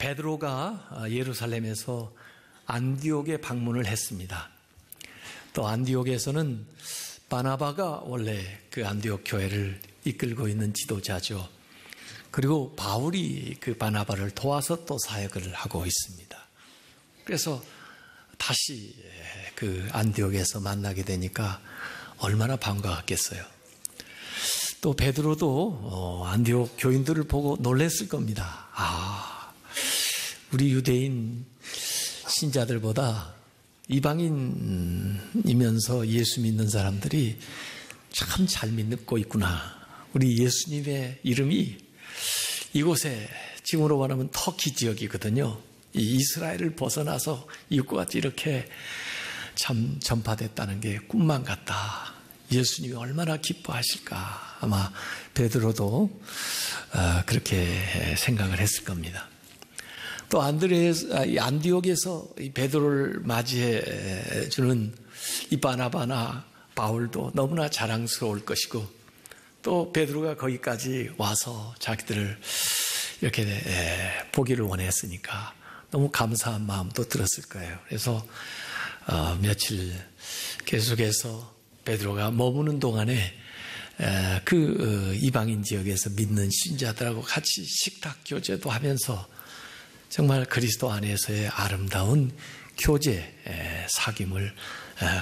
베드로가 예루살렘에서 안디옥에 방문을 했습니다. 또 안디옥에서는 바나바가 원래 그 안디옥 교회를 이끌고 있는 지도자죠. 그리고 바울이 그 바나바를 도와서 또 사역을 하고 있습니다. 그래서 다시 그 안디옥에서 만나게 되니까 얼마나 반가웠겠어요. 또 베드로도 안디옥 교인들을 보고 놀랐을 겁니다. 우리 유대인 신자들보다 이방인이면서 예수 믿는 사람들이 참 잘 믿고 있구나. 우리 예수님의 이름이 이곳에 지금으로 말하면 터키 지역이거든요. 이 이스라엘을 벗어나서 이곳과 같이 이렇게 참 전파됐다는 게 꿈만 같다. 예수님이 얼마나 기뻐하실까. 아마 베드로도 그렇게 생각을 했을 겁니다. 또 안디옥에서 이 베드로를 맞이해 주는 이 바나바나 바울도 너무나 자랑스러울 것이고, 또 베드로가 거기까지 와서 자기들을 이렇게 보기를 원했으니까 너무 감사한 마음도 들었을 거예요. 그래서 며칠 계속해서 베드로가 머무는 동안에 그 이방인 지역에서 믿는 신자들하고 같이 식탁 교제도 하면서 정말 그리스도 안에서의 아름다운 교제, 사귐을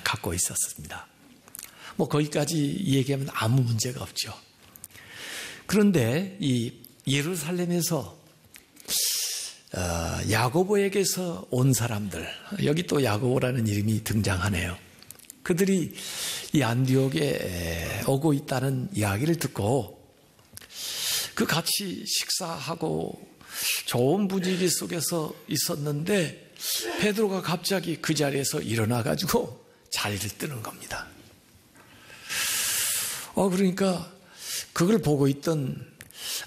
갖고 있었습니다. 거기까지 얘기하면 아무 문제가 없죠. 그런데 이 예루살렘에서 야고보에게서 온 사람들, 여기 또 야고보라는 이름이 등장하네요. 그들이 이 안디옥에 오고 있다는 이야기를 듣고 그 같이 식사하고 좋은 분위기 속에서 있었는데 베드로가 갑자기 그 자리에서 일어나가지고 자리를 뜨는 겁니다. 그러니까 그걸 보고 있던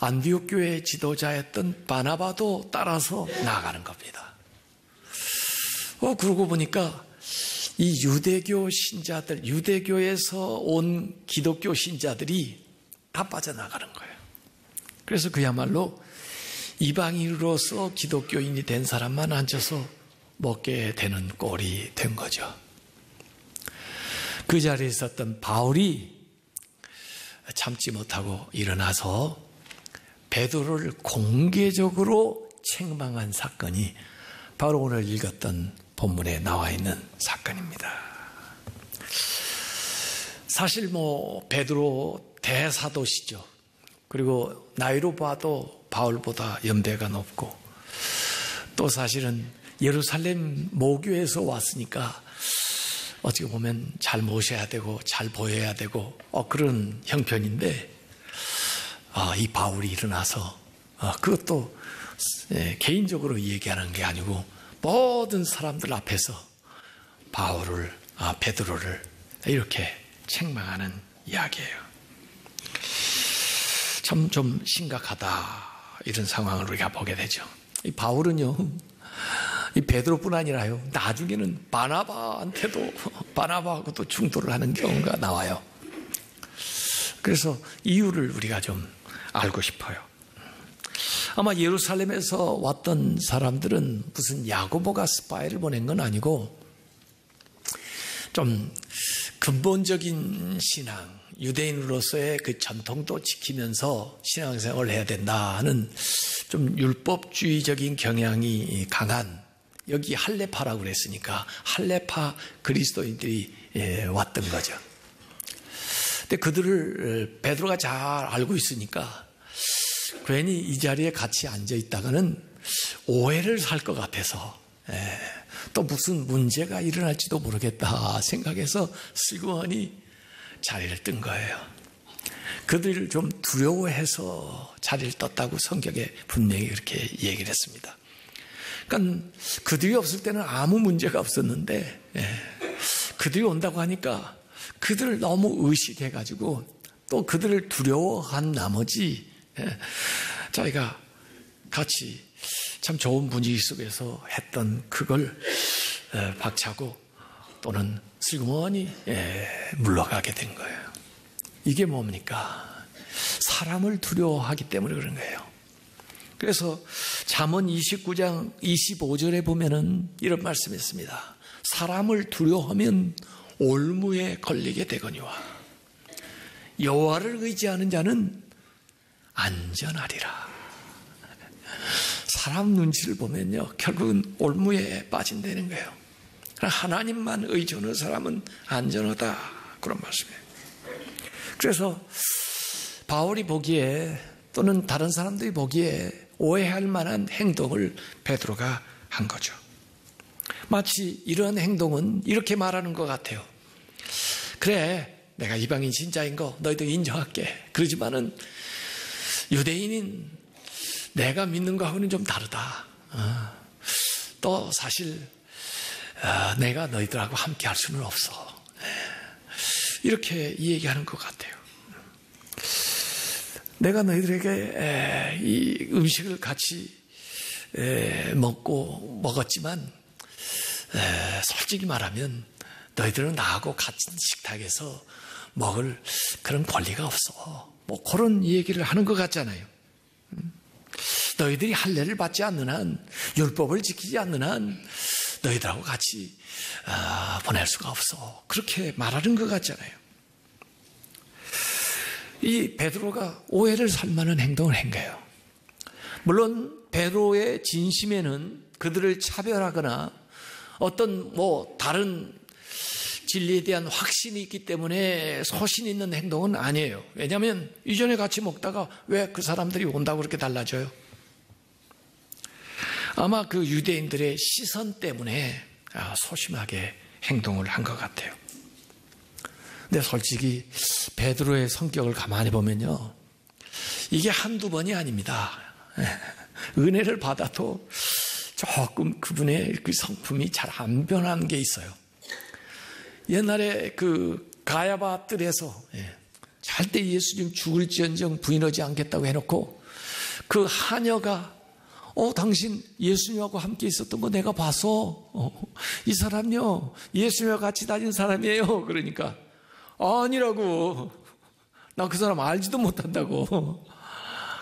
안디옥 교회의 지도자였던 바나바도 따라서 나가는 겁니다. 그러고 보니까 이 유대교 신자들, 유대교에서 온 기독교 신자들이 다 빠져나가는 거예요. 그래서 그야말로 이방인으로서 기독교인이 된 사람만 앉아서 먹게 되는 꼴이 된 거죠. 그 자리에 있었던 바울이 참지 못하고 일어나서 베드로를 공개적으로 책망한 사건이 바로 오늘 읽었던 본문에 나와 있는 사건입니다. 사실 베드로 대사도시죠. 그리고 나이로 봐도 바울보다 연배가 높고, 또 사실은 예루살렘 모교에서 왔으니까 어떻게 보면 잘 모셔야 되고 잘 보여야 되고 그런 형편인데, 이 바울이 일어나서 그것도 개인적으로 얘기하는 게 아니고 모든 사람들 앞에서 베드로를 이렇게 책망하는 이야기예요. 참 좀 심각하다, 이런 상황을 우리가 보게 되죠. 이 바울은요, 이 베드로뿐 아니라요, 나중에는 바나바하고도 충돌을 하는 경우가 나와요. 그래서 이유를 우리가 좀 알고 싶어요. 아마 예루살렘에서 왔던 사람들은 무슨 야고보가 스파이를 보낸 건 아니고, 좀 근본적인 신앙, 유대인으로서의 그 전통도 지키면서 신앙생활을 해야 된다는 좀 율법주의적인 경향이 강한, 여기 할레파라고 그랬으니까 할레파 그리스도인들이 왔던 거죠. 근데 그들을 베드로가 잘 알고 있으니까 괜히 이 자리에 같이 앉아 있다가는 오해를 살 것 같아서 또 무슨 문제가 일어날지도 모르겠다 생각해서 슬그머니 자리를 뜬 거예요. 그들을 좀 두려워해서 자리를 떴다고 성경에 분명히 그렇게 얘기를 했습니다. 그러니까 그들이 없을 때는 아무 문제가 없었는데 그들이 온다고 하니까 그들을 너무 의식해가지고 또 그들을 두려워한 나머지 저희가 같이 참 좋은 분위기 속에서 했던 그걸 박차고 또는 슬그머니 물러가게 된 거예요. 이게 뭡니까? 사람을 두려워하기 때문에 그런 거예요. 그래서 잠언 29장 25절에 보면은 이런 말씀이 있습니다. 사람을 두려워하면 올무에 걸리게 되거니와 여호와를 의지하는 자는 안전하리라. 사람 눈치를 보면요, 결국은 올무에 빠진다는 거예요. 하나님만 의존하는 사람은 안전하다, 그런 말씀이에요. 그래서 바울이 보기에 또는 다른 사람들이 보기에 오해할 만한 행동을 베드로가 한 거죠. 마치 이러한 행동은 이렇게 말하는 것 같아요. 그래, 내가 이방인 신자인 거 너희도 인정할게. 그러지만은 유대인인 내가 믿는 거하고는 좀 다르다. 또 사실 내가 너희들하고 함께 할 수는 없어. 이렇게 얘기하는 것 같아요. 내가 너희들에게 이 음식을 같이 먹었지만 솔직히 말하면 너희들은 나하고 같은 식탁에서 먹을 그런 권리가 없어. 뭐 그런 얘기를 하는 것 같잖아요. 너희들이 할례를 받지 않는 한, 율법을 지키지 않는 한 너희들하고 같이 보낼 수가 없어. 그렇게 말하는 것 같잖아요. 이 베드로가 오해를 살 만한 행동을 한 거예요. 물론 베드로의 진심에는 그들을 차별하거나 어떤 다른 진리에 대한 확신이 있기 때문에 소신 있는 행동은 아니에요. 왜냐하면 이전에 같이 먹다가 왜 그 사람들이 온다고 그렇게 달라져요? 아마 그 유대인들의 시선 때문에 소심하게 행동을 한 것 같아요. 근데 솔직히 베드로의 성격을 가만히 보면요, 이게 한두 번이 아닙니다. 은혜를 받아도 조금 그분의 그 성품이 잘 안 변하는 게 있어요. 옛날에 그 가야바 뜰에서 절대 예수님 죽을지언정 부인하지 않겠다고 해놓고 그 하녀가 당신 예수님하고 함께 있었던 거 내가 봐서 이 사람요 예수님과 같이 다닌 사람이에요. 그러니까 아니라고, 나 그 사람 알지도 못한다고.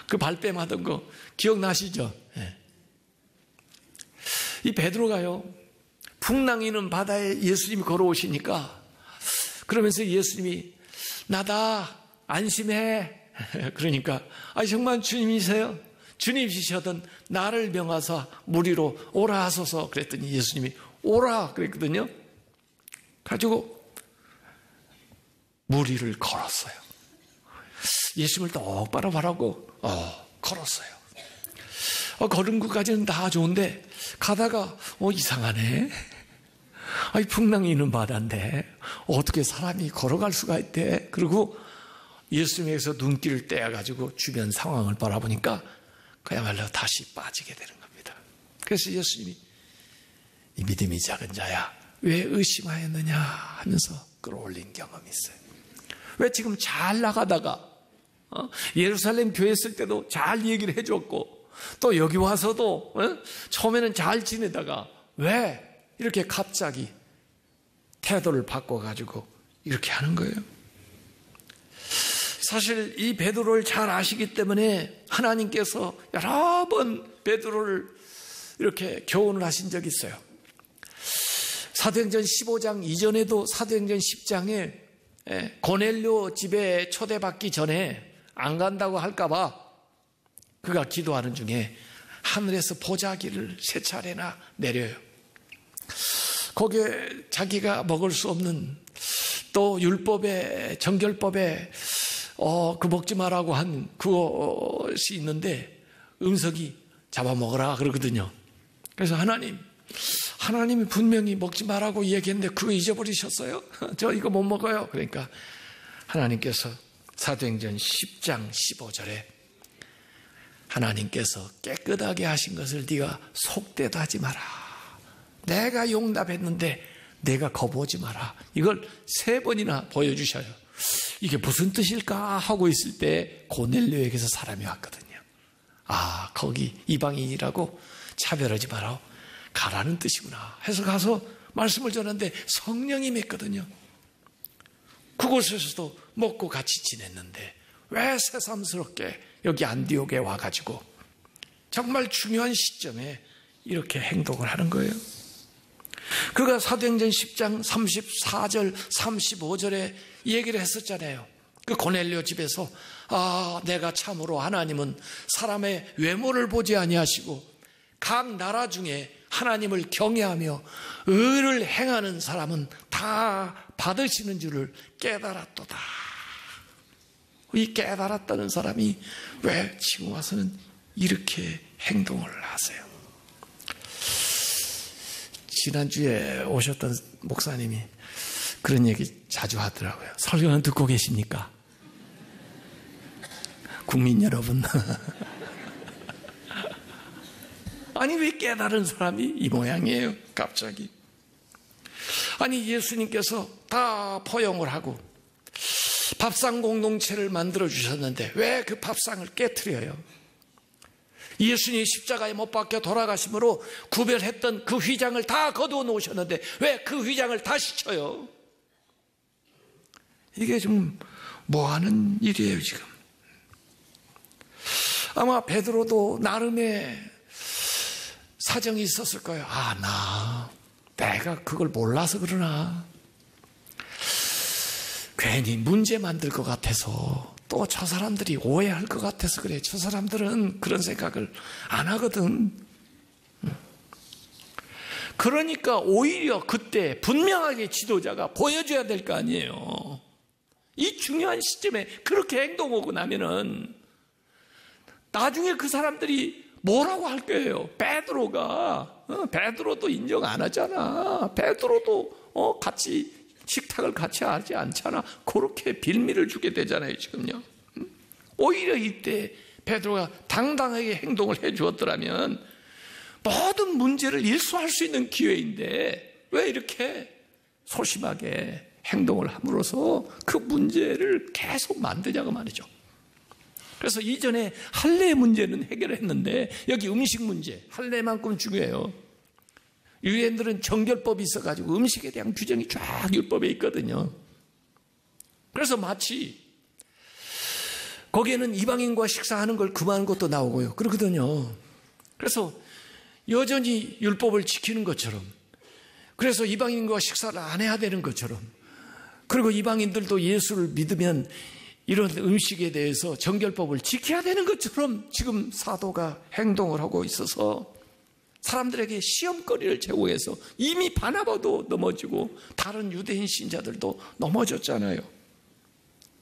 그 발뺌하던 거 기억나시죠? 이 베드로가요, 풍랑이는 바다에 예수님이 걸어오시니까 그러면서 예수님이 나다 안심해. 그러니까 정말 주님이세요? 주님이시거든 나를 명하사 무리로 오라 하소서. 그랬더니 예수님이 오라 그랬거든요. 가지고 무리를 걸었어요. 예수님을 똑바로 바라고 걸었어요. 걸은 것까지는 다 좋은데 가다가 이상하네. 풍랑이 있는 바다인데 어떻게 사람이 걸어갈 수가 있대. 그리고 예수님에게서 눈길을 떼어가지고 주변 상황을 바라보니까 그야말로 다시 빠지게 되는 겁니다. 그래서 예수님이 이 믿음이 작은 자야 왜 의심하였느냐 하면서 끌어올린 경험이 있어요. 왜 지금 잘 나가다가 예루살렘 교회 있을 때도 잘 얘기를 해줬고 또 여기 와서도 처음에는 잘 지내다가 왜 이렇게 갑자기 태도를 바꿔가지고 이렇게 하는 거예요? 사실 이 베드로를 잘 아시기 때문에 하나님께서 여러 번 베드로를 이렇게 교훈을 하신 적이 있어요. 사도행전 15장 이전에도 사도행전 10장에 고넬료 집에 초대받기 전에 안 간다고 할까봐 그가 기도하는 중에 하늘에서 보자기를 세 차례나 내려요. 거기에 자기가 먹을 수 없는 또 율법에 정결법에 그 먹지 말라고 한 그것이 있는데 음석이 잡아먹으라 그러거든요. 그래서 하나님이 분명히 먹지 말라고 이야기했는데 그거 잊어버리셨어요? 저 이거 못 먹어요. 그러니까 하나님께서 사도행전 10장 15절에 하나님께서 깨끗하게 하신 것을 네가 속되도 하지 마라. 내가 용납했는데 내가 거부하지 마라. 이걸 3번이나 보여주셔요. 이게 무슨 뜻일까 하고 있을 때 고넬료에게서 사람이 왔거든요. 거기 이방인이라고 차별하지 마라. 가라는 뜻이구나 해서 가서 말씀을 전하는데 성령이 맺거든요. 그곳에서도 먹고 같이 지냈는데 왜 새삼스럽게 여기 안디옥에 와가지고 정말 중요한 시점에 이렇게 행동을 하는 거예요. 그가 사도행전 10장 34절 35절에 얘기를 했었잖아요. 그 고넬료 집에서 내가 참으로 하나님은 사람의 외모를 보지 아니하시고 각 나라 중에 하나님을 경외하며 의를 행하는 사람은 다 받으시는 줄을 깨달았도다. 이 깨달았다는 사람이 왜 지금 와서는 이렇게 행동을 하세요? 지난주에 오셨던 목사님이 그런 얘기 자주 하더라고요. 설교는 듣고 계십니까? 국민 여러분. 아니 왜 깨달은 사람이 이 모양이에요 갑자기? 아니 예수님께서 다 포용을 하고 밥상 공동체를 만들어 주셨는데 왜 그 밥상을 깨트려요? 예수님이 십자가에 못 박혀 돌아가심으로 구별했던 그 휘장을 다 거두어 놓으셨는데 왜 그 휘장을 다시 쳐요? 이게 좀 뭐하는 일이에요 지금? 아마 베드로도 나름의 사정이 있었을 거예요. 내가 그걸 몰라서 그러나 괜히 문제 만들 것 같아서 또 저 사람들이 오해할 것 같아서 그래. 저 사람들은 그런 생각을 안 하거든. 그러니까 오히려 그때 분명하게 지도자가 보여줘야 될 거 아니에요. 이 중요한 시점에 그렇게 행동하고 나면은 나중에 그 사람들이 뭐라고 할 거예요? 베드로도 인정 안 하잖아. 베드로도 같이 식탁을 같이 하지 않잖아. 그렇게 빌미를 주게 되잖아요 지금요. 오히려 이때 베드로가 당당하게 행동을 해 주었더라면 모든 문제를 일소할 수 있는 기회인데 왜 이렇게 소심하게 행동을 함으로써 그 문제를 계속 만드냐고 말이죠. 그래서 이전에 할례 문제는 해결했는데 여기 음식 문제, 할례만큼 중요해요. 유대인들은 정결법이 있어가지고 음식에 대한 규정이 쫙 율법에 있거든요. 그래서 마치 거기에는 이방인과 식사하는 걸 금하는 것도 나오고요. 그렇거든요. 그래서 여전히 율법을 지키는 것처럼, 그래서 이방인과 식사를 안 해야 되는 것처럼, 그리고 이방인들도 예수를 믿으면 이런 음식에 대해서 정결법을 지켜야 되는 것처럼 지금 사도가 행동을 하고 있어서 사람들에게 시험거리를 제공해서 이미 바나바도 넘어지고 다른 유대인 신자들도 넘어졌잖아요.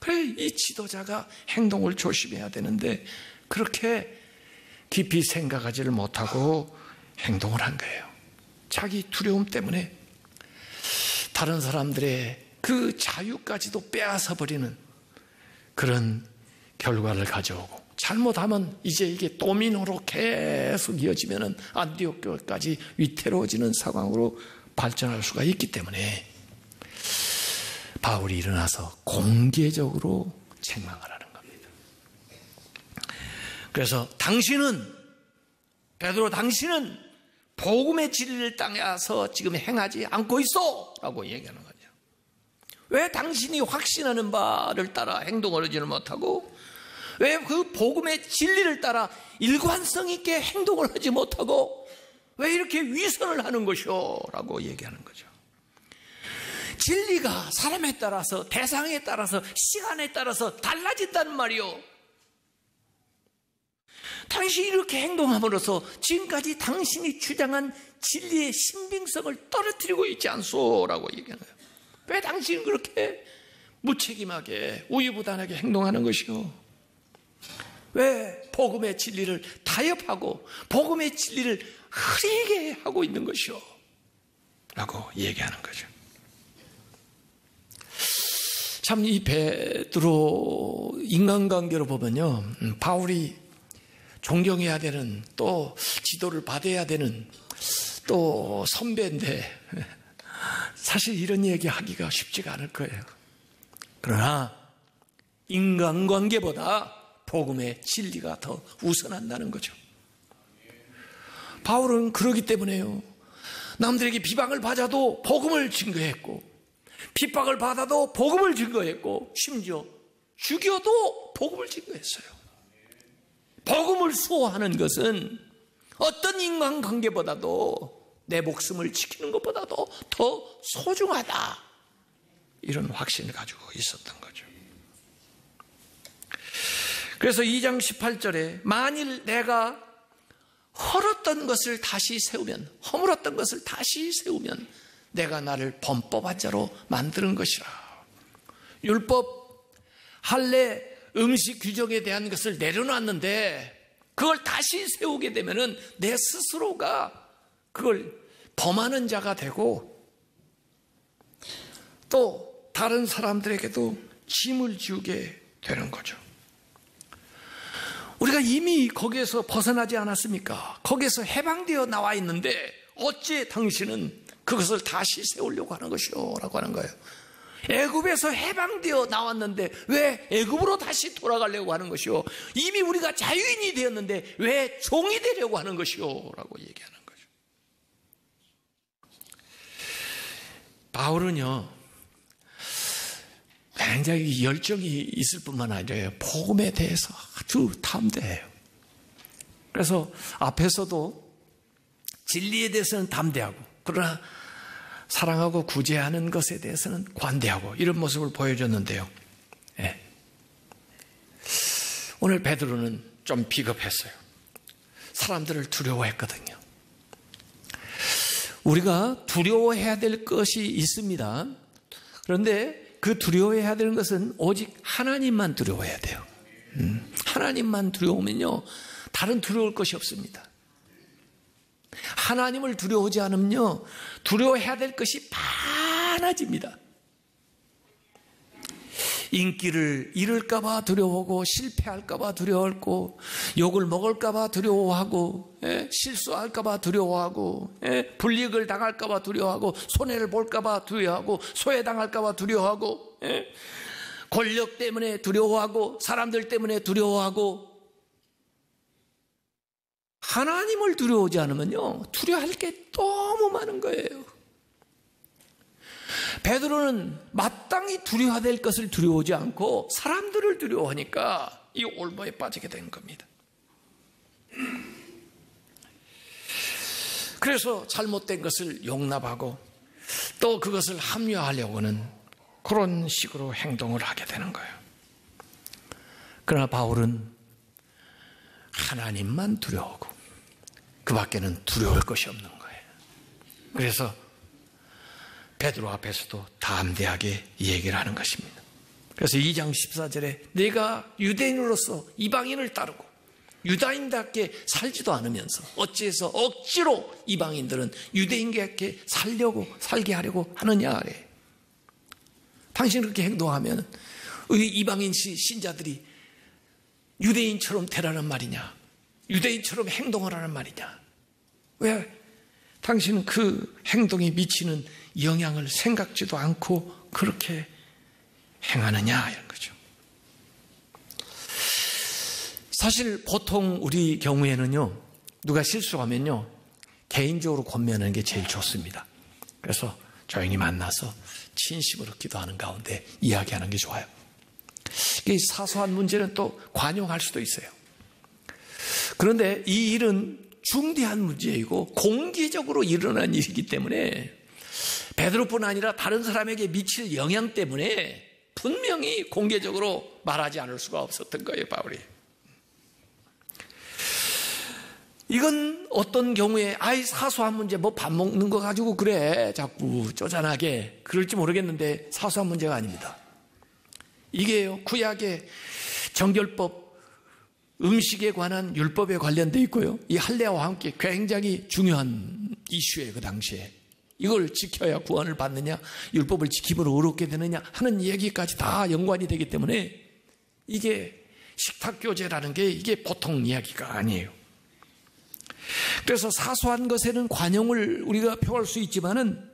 그래, 이 지도자가 행동을 조심해야 되는데 그렇게 깊이 생각하지를 못하고 행동을 한 거예요. 자기 두려움 때문에 다른 사람들의 그 자유까지도 빼앗아 버리는 그런 결과를 가져오고, 잘못하면 이제 이게 도미노로 계속 이어지면은 안디옥 교회까지 위태로워지는 상황으로 발전할 수가 있기 때문에 바울이 일어나서 공개적으로 책망을 하는 겁니다. 그래서 베드로 당신은 복음의 진리를 따라서 지금 행하지 않고 있어 라고 얘기하는 거죠. 왜 당신이 확신하는 바를 따라 행동을 하지는 못하고, 왜 그 복음의 진리를 따라 일관성 있게 행동을 하지 못하고 왜 이렇게 위선을 하는 것이오? 라고 얘기하는 거죠. 진리가 사람에 따라서, 대상에 따라서, 시간에 따라서 달라진다는 말이오. 당신이 이렇게 행동함으로써 지금까지 당신이 주장한 진리의 신빙성을 떨어뜨리고 있지 않소? 라고 얘기하는 거예요. 왜 당신은 그렇게 무책임하게 우유부단하게 행동하는 것이오? 왜 복음의 진리를 타협하고 복음의 진리를 흐리게 하고 있는 것이오? 라고 얘기하는 거죠. 참 이 베드로 인간관계로 보면요, 바울이 존경해야 되는, 또 지도를 받아야 되는 또 선배인데 사실 이런 얘기 하기가 쉽지가 않을 거예요. 그러나 인간관계보다 복음의 진리가 더 우선한다는 거죠. 바울은 그러기 때문에요, 남들에게 비방을 받아도 복음을 증거했고, 핍박을 받아도 복음을 증거했고, 심지어 죽여도 복음을 증거했어요. 복음을 수호하는 것은 어떤 인간관계보다도 내 목숨을 지키는 것보다도 더 소중하다, 이런 확신을 가지고 있었던 거죠. 그래서 2장 18절에 만일 내가 헐었던 것을 다시 세우면, 허물었던 것을 다시 세우면 내가 나를 범법한 자로 만드는 것이라. 율법, 할례, 음식 규정에 대한 것을 내려놨는데 그걸 다시 세우게 되면은 내 스스로가 그걸 범하는 자가 되고 또 다른 사람들에게도 짐을 지우게 되는 거죠. 우리가 이미 거기에서 벗어나지 않았습니까? 거기에서 해방되어 나와 있는데 어찌 당신은 그것을 다시 세우려고 하는 것이요? 라고 하는 거예요. 애굽에서 해방되어 나왔는데 왜 애굽으로 다시 돌아가려고 하는 것이요? 이미 우리가 자유인이 되었는데 왜 종이 되려고 하는 것이요? 라고 얘기하는 거죠. 바울은요, 굉장히 열정이 있을 뿐만 아니라 복음에 대해서 아주 담대해요. 그래서 앞에서도 진리에 대해서는 담대하고 그러나 사랑하고 구제하는 것에 대해서는 관대하고 이런 모습을 보여줬는데요. 네. 오늘 베드로는 좀 비겁했어요. 사람들을 두려워했거든요. 우리가 두려워해야 될 것이 있습니다. 그런데 그 두려워해야 되는 것은 오직 하나님만 두려워해야 돼요. 하나님만 두려우면요, 다른 두려울 것이 없습니다. 하나님을 두려워하지 않으면요, 두려워해야 될 것이 많아집니다. 인기를 잃을까봐 두려워하고, 실패할까봐 두려워하고, 욕을 먹을까봐 두려워하고, 실수할까봐 두려워하고, 불이익을 당할까봐 두려워하고, 손해를 볼까봐 두려워하고, 소외당할까봐 두려워하고, 권력 때문에 두려워하고, 사람들 때문에 두려워하고, 하나님을 두려워하지 않으면요, 두려워할 게 너무 많은 거예요. 베드로는 마땅히 두려워야 될 것을 두려워하지 않고 사람들을 두려워하니까 이 올무에 빠지게 된 겁니다. 그래서 잘못된 것을 용납하고 또 그것을 합리화하려고 하는 그런 식으로 행동을 하게 되는 거예요. 그러나 바울은 하나님만 두려워하고 그 밖에는 두려울 것이 없는 거예요. 그래서 베드로 앞에서도 담대하게 얘기를 하는 것입니다. 그래서 2장 14절에 내가 유대인으로서 이방인을 따르고 유다인답게 살지도 않으면서 어찌해서 억지로 이방인들은 유대인답게 살게 하려고 하느냐 그래. 당신 그렇게 행동하면 이방인 신자들이 유대인처럼 되라는 말이냐, 유대인처럼 행동을 하는 말이냐, 왜 당신은 그 행동에 미치는 영향을 생각지도 않고 그렇게 행하느냐, 이런 거죠. 사실 보통 우리 경우에는요, 누가 실수하면요, 개인적으로 권면하는 게 제일 좋습니다. 그래서 조용히 만나서 진심으로 기도하는 가운데 이야기하는 게 좋아요. 이 사소한 문제는 또 관용할 수도 있어요. 그런데 이 일은 중대한 문제이고 공개적으로 일어난 일이기 때문에 베드로뿐 아니라 다른 사람에게 미칠 영향 때문에 분명히 공개적으로 말하지 않을 수가 없었던 거예요, 바울이. 이건 어떤 경우에 사소한 문제, 뭐 밥 먹는 거 가지고 그래 자꾸 쪼잔하게 그럴지 모르겠는데 사소한 문제가 아닙니다. 이게요, 구약의 정결법, 음식에 관한 율법에 관련되어 있고요, 이 할례와 함께 굉장히 중요한 이슈예요. 그 당시에 이걸 지켜야 구원을 받느냐, 율법을 지킴으로 의롭게 되느냐 하는 얘기까지 다 연관이 되기 때문에 이게 식탁교제라는 게 이게 보통 이야기가 아니에요. 그래서 사소한 것에는 관용을 우리가 표할 수 있지만은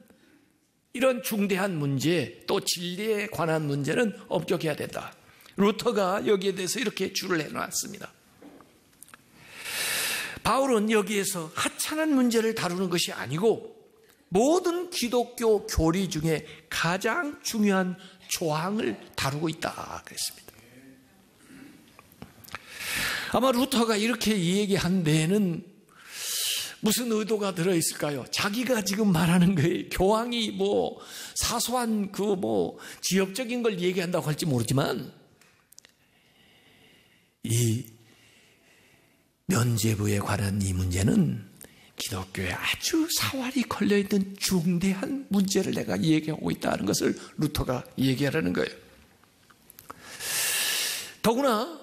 이런 중대한 문제, 또 진리에 관한 문제는 엄격해야 된다. 루터가 여기에 대해서 이렇게 줄을 해놨습니다. 바울은 여기에서 하찮은 문제를 다루는 것이 아니고 모든 기독교 교리 중에 가장 중요한 조항을 다루고 있다 그랬습니다. 아마 루터가 이렇게 얘기한 데에는 무슨 의도가 들어있을까요? 자기가 지금 말하는 거예요. 교황이 사소한 지역적인 걸 얘기한다고 할지 모르지만 이 면죄부에 관한 이 문제는 기독교에 아주 사활이 걸려있는 중대한 문제를 내가 얘기하고 있다는 것을 루터가 얘기하라는 거예요. 더구나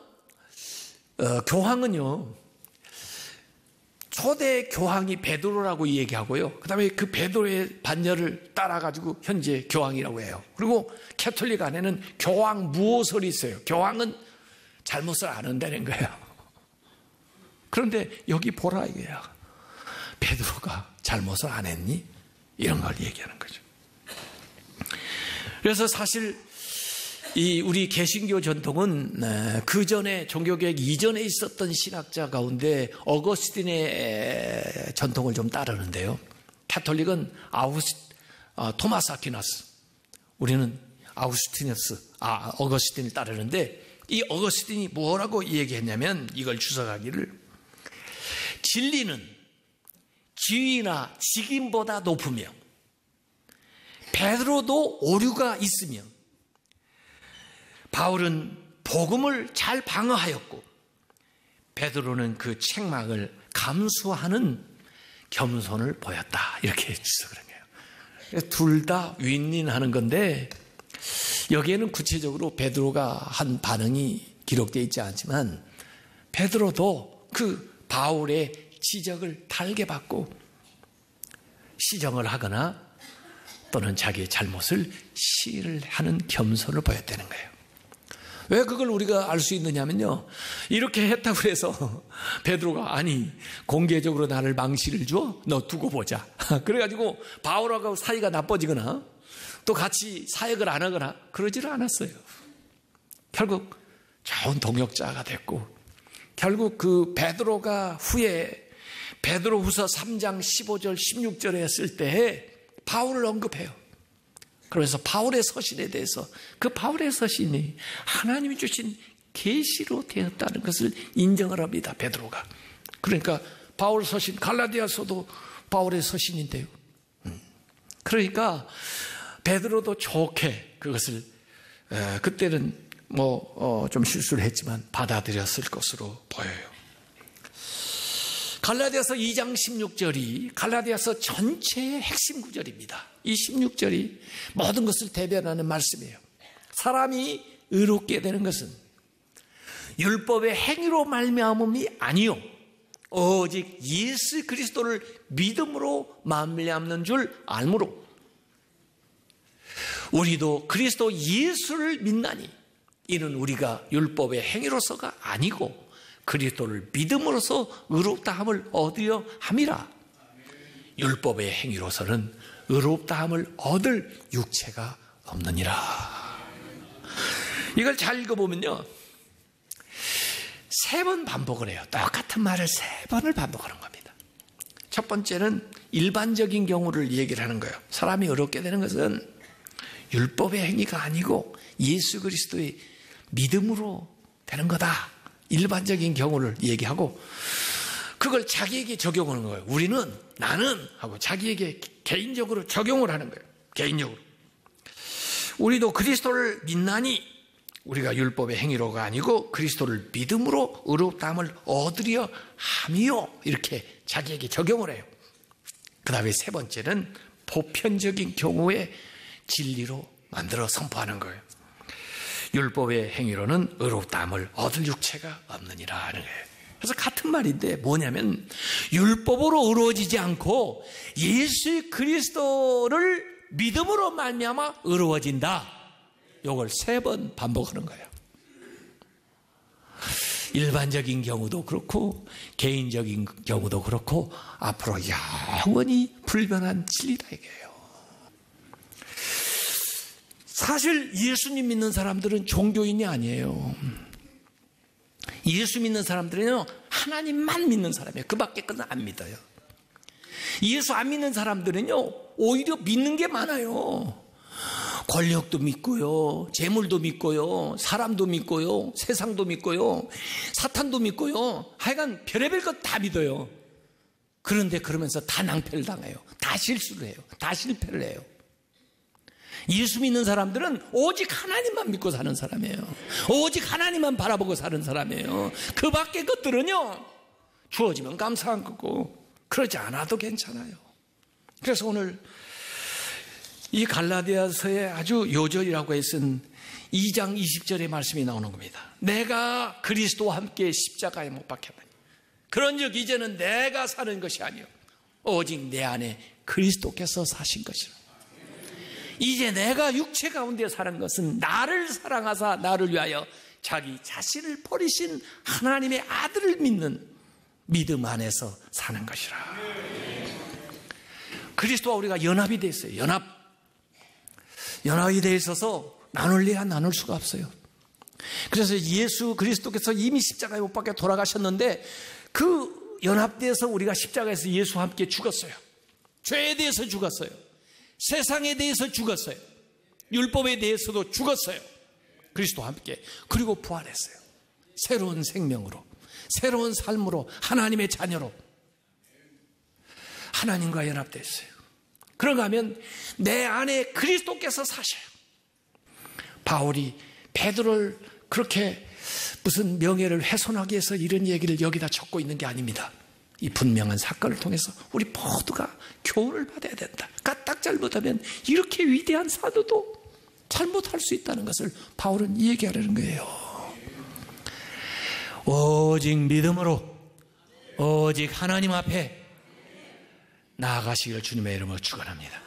교황은요, 초대 교황이 베드로라고 얘기하고요, 그 다음에 그 베드로의 반열을 따라가지고 현재 교황이라고 해요. 그리고 캐톨릭 안에는 교황 무호설이 있어요. 교황은 잘못을 안 한다는 거예요. 그런데 여기 보라 이거야. 베드로가 잘못을 안 했니? 이런 걸 얘기하는 거죠. 그래서 사실 우리 개신교 전통은 그 전에 종교개혁 이전에 있었던 신학자 가운데 어거스틴의 전통을 좀 따르는데요. 카톨릭은 토마스 아퀴나스, 우리는 어거스틴을 따르는데, 이 어거스틴이 뭐라고 얘기했냐면 이걸 주석하기를, 진리는 지위나 직임보다 높으며 베드로도 오류가 있으며 바울은 복음을 잘 방어하였고 베드로는 그 책망을 감수하는 겸손을 보였다. 이렇게 주석을 한 거예요. 둘 다 윈윈하는 건데, 여기에는 구체적으로 베드로가 한 반응이 기록되어 있지 않지만 베드로도 그 바울의 지적을 달게 받고 시정을 하거나 또는 자기의 잘못을 시인을 하는 겸손을 보였다는 거예요. 왜 그걸 우리가 알 수 있느냐면요, 이렇게 했다고 해서 베드로가 아니 공개적으로 나를 망신을 줘? 너 두고 보자. 그래가지고 바울하고 사이가 나빠지거나 또 같이 사역을 안 하거나 그러지를 않았어요. 결국 좋은 동역자가 됐고, 결국 그 베드로가 후에 베드로후서 3장 15절 16절에 했을 때 바울을 언급해요. 그러면서 바울의 서신에 대해서 그 바울의 서신이 하나님이 주신 계시로 되었다는 것을 인정을 합니다, 베드로가. 그러니까 바울 서신, 갈라디아서도 바울의 서신인데요. 그러니까 베드로도 좋게 그것을 그때는 좀 실수를 했지만 받아들였을 것으로 보여요. 갈라디아서 2장 16절이 갈라디아서 전체의 핵심 구절입니다. 이 16절이 모든 것을 대변하는 말씀이에요. 사람이 의롭게 되는 것은 율법의 행위로 말미암음이 아니요 오직 예수 그리스도를 믿음으로 말미암는 줄 알므로 우리도 그리스도 예수를 믿나니 이는 우리가 율법의 행위로서가 아니고 그리스도를 믿음으로써 의롭다함을 얻으려 함이라. 율법의 행위로서는 의롭다함을 얻을 육체가 없느니라. 이걸 잘 읽어보면요, 3번 반복을 해요. 똑같은 말을 3번을 반복하는 겁니다. 첫 번째는 일반적인 경우를 얘기를 하는 거예요. 사람이 의롭게 되는 것은 율법의 행위가 아니고 예수 그리스도의 믿음으로 되는 거다. 일반적인 경우를 얘기하고 그걸 자기에게 적용하는 거예요. 나는 하고 자기에게 개인적으로 적용을 하는 거예요. 개인적으로. 우리도 그리스도를 믿나니 우리가 율법의 행위로가 아니고 그리스도를 믿음으로 의롭다함을 얻으려 함이요. 이렇게 자기에게 적용을 해요. 그 다음에 3번째는 보편적인 경우에 진리로 만들어 선포하는 거예요. 율법의 행위로는 의롭다함을 얻을 육체가 없느니라 하는 거예요. 그래서 같은 말인데 뭐냐면 율법으로 의로워지지 않고 예수 그리스도를 믿음으로 말미암아 의로워진다. 이걸 3번 반복하는 거예요. 일반적인 경우도 그렇고 개인적인 경우도 그렇고 앞으로 영원히 불변한 진리다 이게요. 사실 예수님 믿는 사람들은 종교인이 아니에요. 예수 믿는 사람들은요, 하나님만 믿는 사람이에요. 그 밖에 건 안 믿어요. 예수 안 믿는 사람들은요, 오히려 믿는 게 많아요. 권력도 믿고요, 재물도 믿고요, 사람도 믿고요, 세상도 믿고요, 사탄도 믿고요. 하여간 별의별 것 다 믿어요. 그런데 그러면서 다 낭패를 당해요. 다 실수를 해요. 다 실패를 해요. 예수 믿는 사람들은 오직 하나님만 믿고 사는 사람이에요. 오직 하나님만 바라보고 사는 사람이에요. 그 밖의 것들은요, 주어지면 감사한 거고 그러지 않아도 괜찮아요. 그래서 오늘 이 갈라디아서의 아주 요절이라고 쓴 2장 20절의 말씀이 나오는 겁니다. 내가 그리스도와 함께 십자가에 못 박혔나니 그런즉 이제는 내가 사는 것이 아니요 오직 내 안에 그리스도께서 사신 것이라. 이제 내가 육체 가운데 사는 것은 나를 사랑하사 나를 위하여 자기 자신을 버리신 하나님의 아들을 믿는 믿음 안에서 사는 것이라. 그리스도와 우리가 연합이 돼 있어요. 연합이 돼 있어서 나눌래야 나눌 수가 없어요. 그래서 예수 그리스도께서 이미 십자가에 못 박혀 돌아가셨는데 그 연합돼서 우리가 십자가에서 예수와 함께 죽었어요. 죄에 대해서 죽었어요. 세상에 대해서 죽었어요. 율법에 대해서도 죽었어요. 그리스도와 함께. 그리고 부활했어요. 새로운 생명으로, 새로운 삶으로, 하나님의 자녀로 하나님과 연합됐어요. 그런가 하면 내 안에 그리스도께서 사셔요. 바울이 베드로를 그렇게 무슨 명예를 훼손하기 위해서 이런 얘기를 여기다 적고 있는 게 아닙니다. 이 분명한 사건을 통해서 우리 모두가 교훈을 받아야 된다. 까딱 잘못하면 이렇게 위대한 사도도 잘못할 수 있다는 것을 바울은 얘기하려는 거예요. 오직 믿음으로 오직 하나님 앞에 나아가시기를 주님의 이름으로 축원합니다.